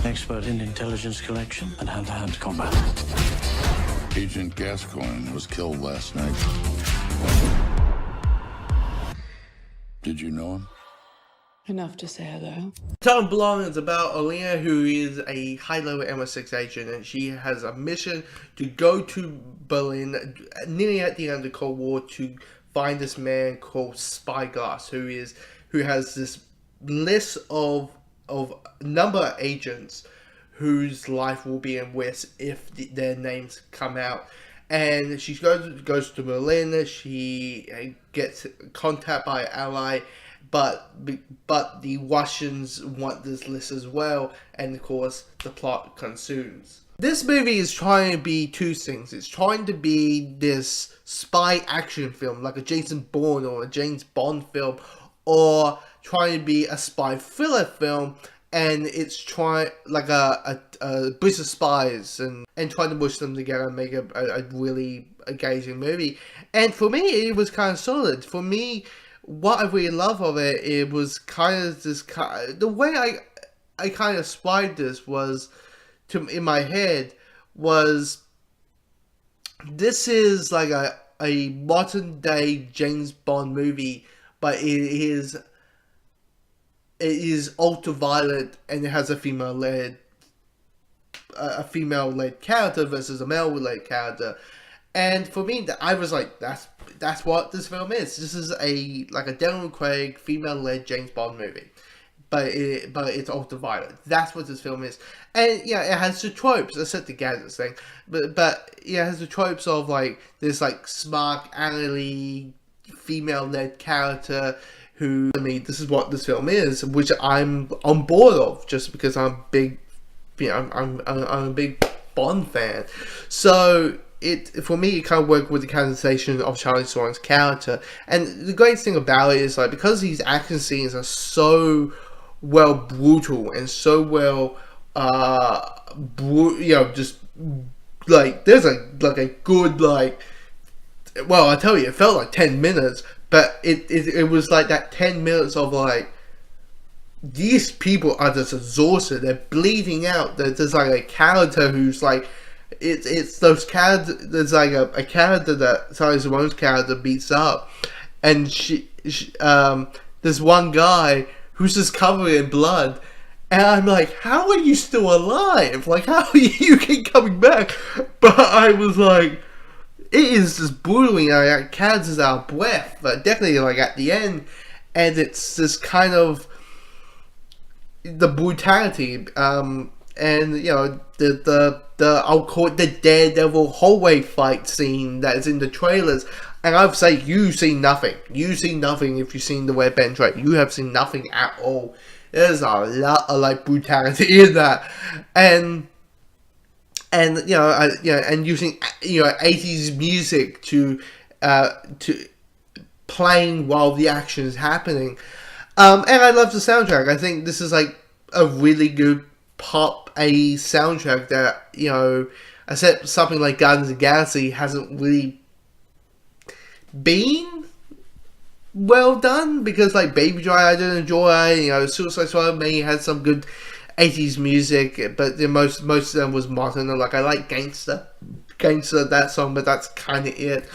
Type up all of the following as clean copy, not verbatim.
Expert in intelligence collection and hand-to-hand combat. Agent Gascoigne was killed last night. Did you know him? Enough to say hello. Tom Blonde is about Alina, who is a high-level MI6 agent, and she has a mission to go to Berlin, nearly at the end of the Cold War, to find this man called Spyglass, who has this list of number of agents whose life will be in risk if their names come out. And she goes to Berlin. She gets contacted by an ally, but the Russians want this list as well, and of course the plot consumes. This movie is trying to be two things. It's trying to be this spy action film, like a Jason Bourne or a James Bond film, or trying to be a spy thriller film, and it's trying like a bunch of spies and trying to push them together and make a really engaging movie. And for me, it was kind of solid. For me, what I really love of it, it was kind of this the way I kind of described this was in my head was, this is like a modern day James Bond movie, but it is ultra-violent, and it has a female-led character versus a male-led character. And for me, I was like, that's what this film is. This is like a Daniel Craig female-led James Bond movie, but it's ultra-violent. That's what this film is. And yeah, it has the tropes, except the gadgets thing, but yeah, it has the tropes of like this like smart, angry female-led character who, I mean, this is what this film is, which I'm on board of, just because I'm big, I'm a big Bond fan. So for me, it kind of worked with the characterization of Charlize Theron's character. And the great thing about it is, like, because these action scenes are so well brutal and so well, just like there's a good well, I tell you, it felt like 10 minutes. But it was like that 10 minutes of like, these people are just exhausted, they're bleeding out. There's like a character who's like, it's those characters, there's like a character that Charlize Theron's character beats up, and she there's one guy who's just covered in blood, and I'm like, how are you still alive? Like, how are you keep coming back? But I was like, it is just brutally, like, characters out of breath, but definitely like at the end, and it's this kind of the brutality, and you know the I'll call it the Daredevil hallway fight scene that is in the trailers, and I'd say you've seen nothing. You've seen nothing if you've seen the Red Band trailer. You have seen nothing at all. There's a lot of like brutality in that, and and using 80s music to playing while the action is happening, and I love the soundtrack. I think this is like a really good pop 80s soundtrack that, except something like Guardians of the Galaxy hasn't really been well done, because like Baby Driver I didn't enjoy. Suicide Squad maybe had some good 80s music, but most of them was modern. And like, I like Gangster, that song, but that's kind of it.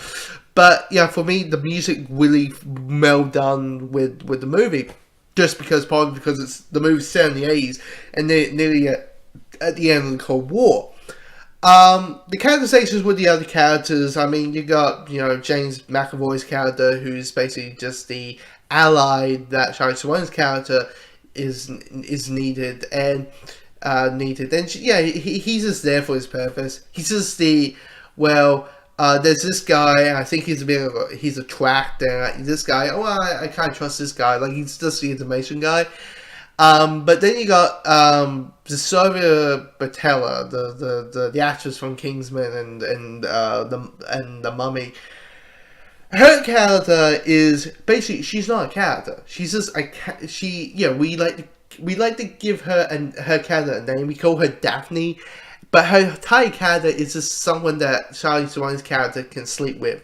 But yeah, for me, the music really well done with the movie, just probably because it's the movie's set in the 80s and nearly at the end of the Cold War. The characterizations with the other characters, I mean, you got James McAvoy's character, who's basically just the ally that Charlize Theron's character is needed, and he's just there for his purpose. He's just there's this guy, I think he's he's a tracked, and this guy, I can't trust this guy, like he's just the information guy. But then you got Sylvia Boutella, the actress from Kingsman and the Mummy. Her character is basically, she's not a character. She's just we like to give her her character a name. We call her Daphne, but her entire character is just someone that Charlize Theron's character can sleep with,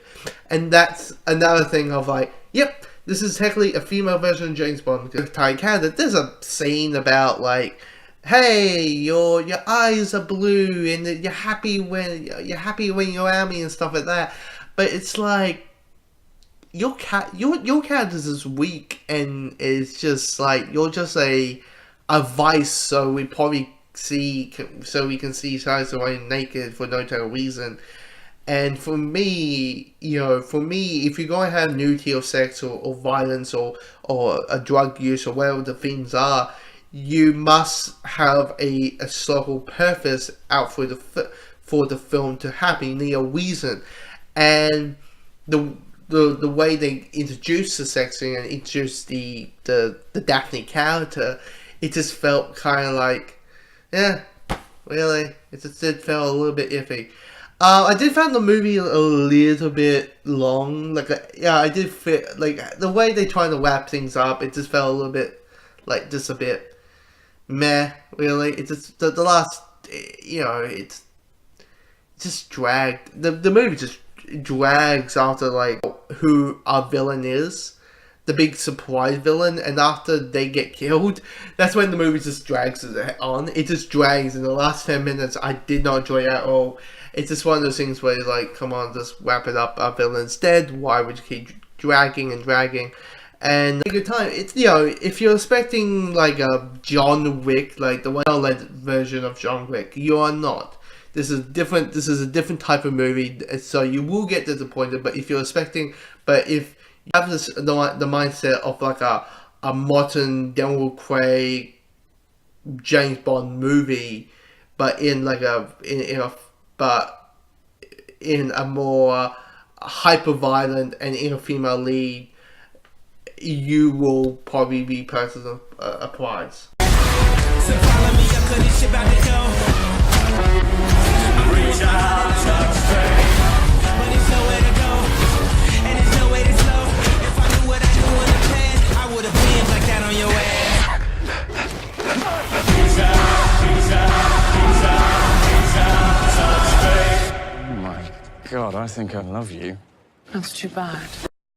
and that's another thing of like, yep, this is technically a female version of James Bond. Her entire character. There's a scene about like hey, your eyes are blue and you're happy when you're around me and stuff like that. But it's like your character is weak and it's just like you're just a vice. So we can see sides of Wayne naked for no particular reason. And for me, if you're going to have nudity or sex or violence or a drug use or whatever the things are, you must have a sole purpose out for the film to happen. You need a reason. And the way they introduced the sex scene and introduced the Daphne character, it just felt kind of like, yeah, really, it felt a little bit iffy. I did find the movie a little bit long. I did feel like the way they tried to wrap things up. It just felt a little bit like just a bit meh. Really, it just the last, it just dragged. The movie just drags after like who our villain is, the big surprise villain, and after they get killed, that's when the movie just drags on. It just drags. In the last 10 minutes, I did not enjoy it at all. It's just one of those things where you're like, come on, just wrap it up. Our villain's dead. Why would you keep dragging and dragging? And a good time. It's, if you're expecting like a John Wick, like the well-led version of John Wick, you are not. This is different. This is a different type of movie, so you will get disappointed. But if you're expecting, if you have the mindset of like a modern Daniel Craig James Bond movie, but in like in a more hyper-violent and in a female lead, you will probably be purchasing a prize. So follow me up, 'cause this shit about to go. Reach out, touch faith. But there's nowhere to go, and there's no way to slow. If I knew what I knew in the past, I would have been like that on your ass. Reach out, touch faith. Oh my God, I think I love you. That's too bad.